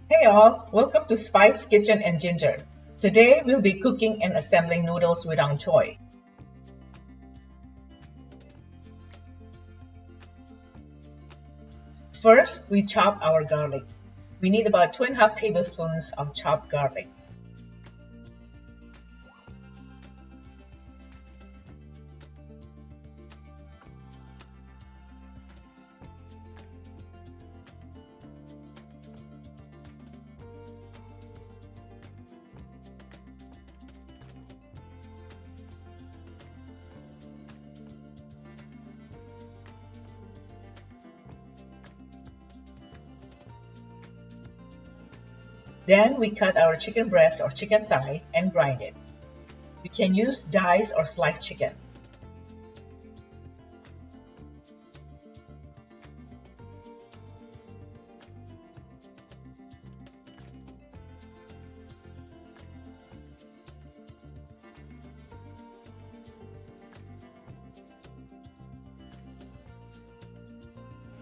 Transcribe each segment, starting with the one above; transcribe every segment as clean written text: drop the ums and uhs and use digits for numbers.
Hey all, welcome to Spice Kitchen and Ginger. Today we'll be cooking and assembling noodles with Ong Choy. First, we chop our garlic. We need about 2.5 tablespoons of chopped garlic. Then we cut our chicken breast or chicken thigh and grind it. You can use diced or sliced chicken.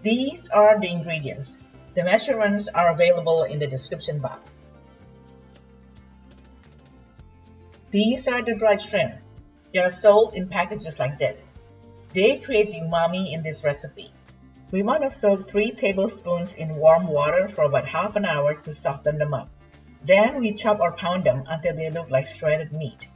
These are the ingredients. The measurements are available in the description box. These are the dried shrimp. They are sold in packages like this. They create the umami in this recipe. We want to soak 3 tablespoons in warm water for about half an hour to soften them up. Then we chop or pound them until they look like shredded meat.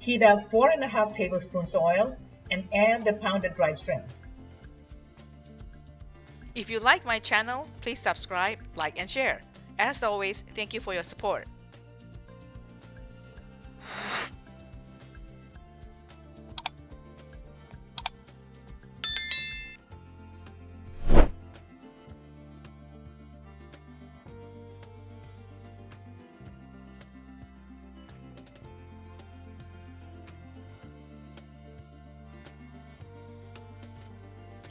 Heat up 4.5 tablespoons oil and add the pounded dried shrimp. If you like my channel, please subscribe, like, and share. As always, thank you for your support.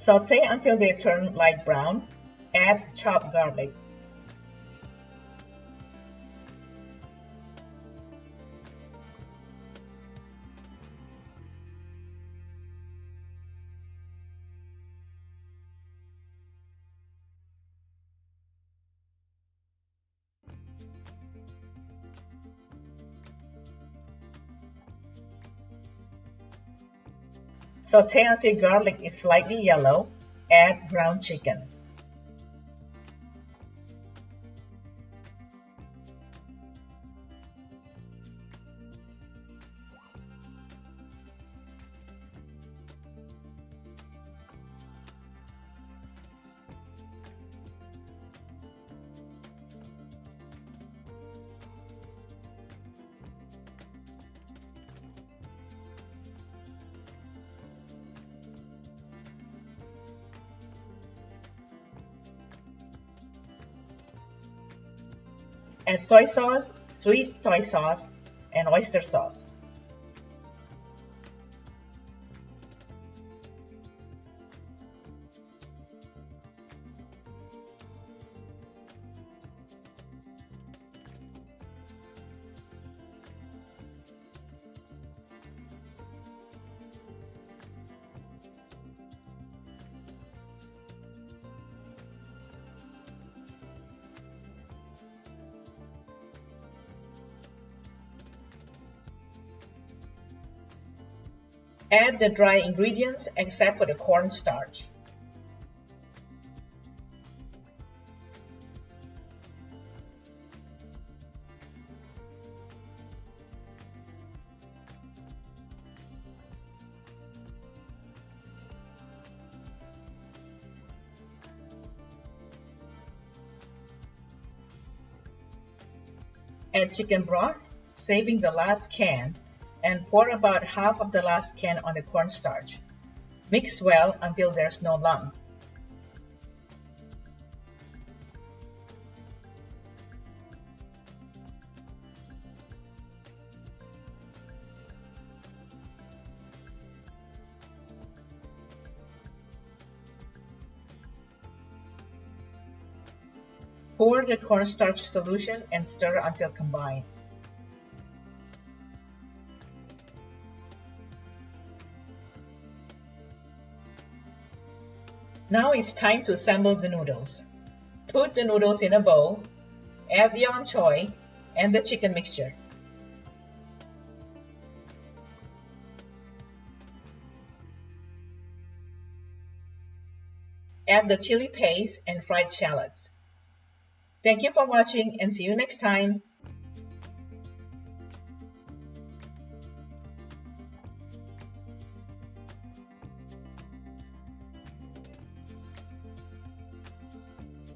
Saute until they turn light brown. Add chopped garlic. Saute until garlic is slightly yellow. Add ground chicken. Add soy sauce, sweet soy sauce, and oyster sauce. Add the dry ingredients except for the cornstarch. Add chicken broth, saving the last can, and pour about half of the last can on the cornstarch. Mix well until there's no lump. Pour the cornstarch solution and stir until combined. Now it's time to assemble the noodles. Put the noodles in a bowl, add the ong choy and the chicken mixture. Add the chili paste and fried shallots. Thank you for watching and see you next time.